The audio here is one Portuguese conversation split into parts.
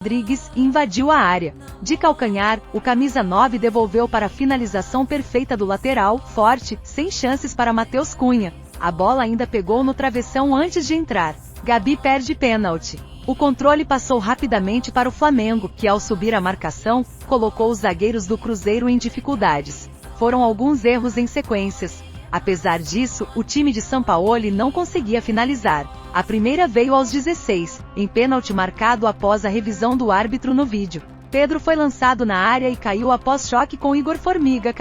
Rodrigues e invadiu a área. De calcanhar, o camisa 9 devolveu para a finalização perfeita do lateral, forte, sem chances para Matheus Cunha. A bola ainda pegou no travessão antes de entrar. Gabi perde pênalti. O controle passou rapidamente para o Flamengo, que ao subir a marcação, colocou os zagueiros do Cruzeiro em dificuldades. Foram alguns erros em sequências. Apesar disso, o time de Sampaoli não conseguia finalizar. A primeira veio aos 16, em pênalti marcado após a revisão do árbitro no vídeo. Pedro foi lançado na área e caiu após choque com Igor Formiga.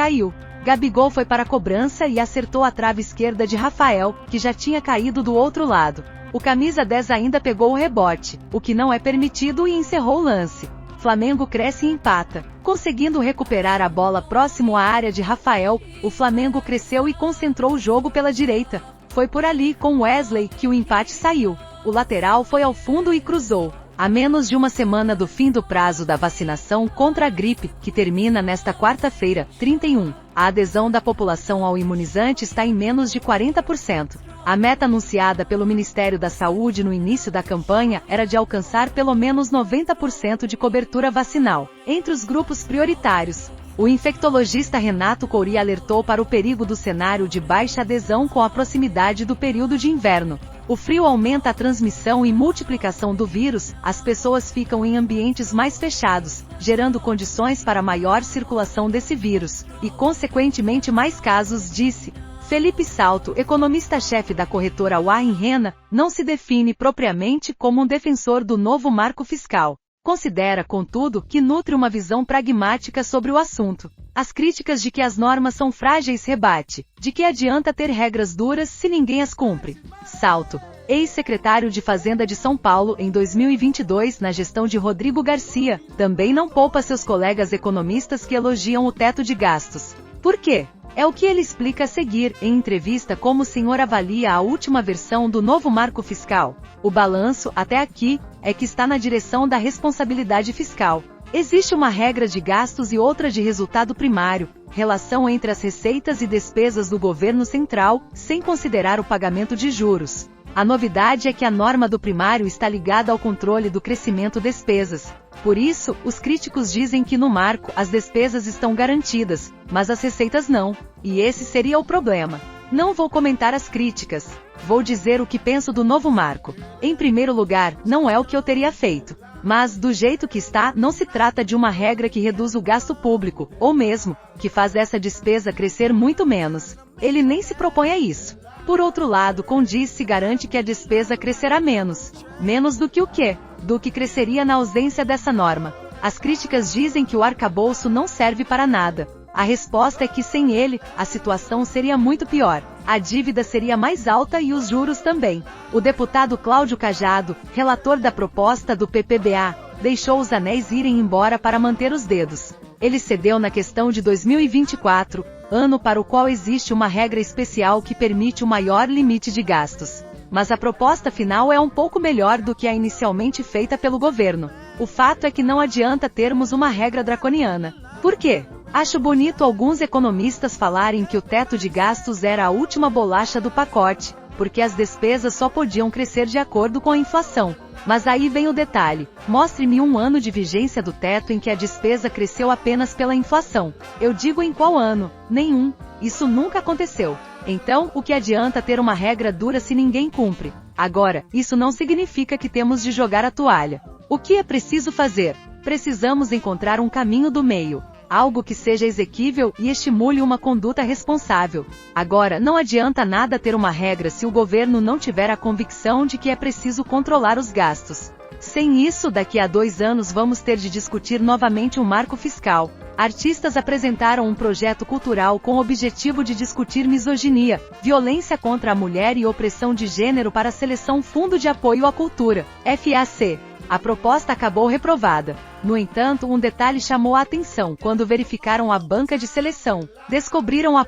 Gabigol foi para a cobrança e acertou a trave esquerda de Rafael, que já tinha caído do outro lado. O camisa 10 ainda pegou o rebote, o que não é permitido, e encerrou o lance. Flamengo cresce e empata. Conseguindo recuperar a bola próximo à área de Rafael, o Flamengo cresceu e concentrou o jogo pela direita. Foi por ali, com Wesley, que o empate saiu. O lateral foi ao fundo e cruzou. A menos de uma semana do fim do prazo da vacinação contra a gripe, que termina nesta quarta-feira, 31, a adesão da população ao imunizante está em menos de 40%. A meta anunciada pelo Ministério da Saúde no início da campanha era de alcançar pelo menos 90% de cobertura vacinal. Entre os grupos prioritários, o infectologista Renato Couri alertou para o perigo do cenário de baixa adesão com a proximidade do período de inverno. O frio aumenta a transmissão e multiplicação do vírus, as pessoas ficam em ambientes mais fechados, gerando condições para maior circulação desse vírus, e consequentemente mais casos, disse. Felipe Salto, economista-chefe da corretora Warren Rena, não se define propriamente como um defensor do novo marco fiscal. Considera, contudo, que nutre uma visão pragmática sobre o assunto. As críticas de que as normas são frágeis rebate, de que adianta ter regras duras se ninguém as cumpre. Salto, ex-secretário de Fazenda de São Paulo em 2022 na gestão de Rodrigo Garcia, também não poupa seus colegas economistas que elogiam o teto de gastos. Por quê? É o que ele explica a seguir, em entrevista como o senhor avalia a última versão do novo marco fiscal. O balanço, até aqui, é que está na direção da responsabilidade fiscal. Existe uma regra de gastos e outra de resultado primário, relação entre as receitas e despesas do governo central, sem considerar o pagamento de juros. A novidade é que a norma do primário está ligada ao controle do crescimento despesas. Por isso, os críticos dizem que no marco as despesas estão garantidas, mas as receitas não, e esse seria o problema. Não vou comentar as críticas. Vou dizer o que penso do novo marco. Em primeiro lugar, não é o que eu teria feito. Mas, do jeito que está, não se trata de uma regra que reduz o gasto público, ou mesmo, que faz essa despesa crescer muito menos. Ele nem se propõe a isso. Por outro lado, condiz se garante que a despesa crescerá menos. Menos do que o quê? Do que cresceria na ausência dessa norma. As críticas dizem que o arcabouço não serve para nada. A resposta é que sem ele, a situação seria muito pior. A dívida seria mais alta e os juros também. O deputado Cláudio Cajado, relator da proposta do PPBA, deixou os anéis irem embora para manter os dedos. Ele cedeu na questão de 2024, ano para o qual existe uma regra especial que permite o maior limite de gastos. Mas a proposta final é um pouco melhor do que a inicialmente feita pelo governo. O fato é que não adianta termos uma regra draconiana. Por quê? Acho bonito alguns economistas falarem que o teto de gastos era a última bolacha do pacote, porque as despesas só podiam crescer de acordo com a inflação. Mas aí vem o detalhe. Mostre-me um ano de vigência do teto em que a despesa cresceu apenas pela inflação. Eu digo em qual ano? Nenhum. Isso nunca aconteceu. Então, o que adianta ter uma regra dura se ninguém cumpre? Agora, isso não significa que temos de jogar a toalha. O que é preciso fazer? Precisamos encontrar um caminho do meio. Algo que seja exequível e estimule uma conduta responsável. Agora, não adianta nada ter uma regra se o governo não tiver a convicção de que é preciso controlar os gastos. Sem isso, daqui a 2 anos vamos ter de discutir novamente um marco fiscal. Artistas apresentaram um projeto cultural com o objetivo de discutir misoginia, violência contra a mulher e opressão de gênero para a seleção Fundo de Apoio à Cultura, FAC. A proposta acabou reprovada. No entanto, um detalhe chamou a atenção quando verificaram a banca de seleção. Descobriram a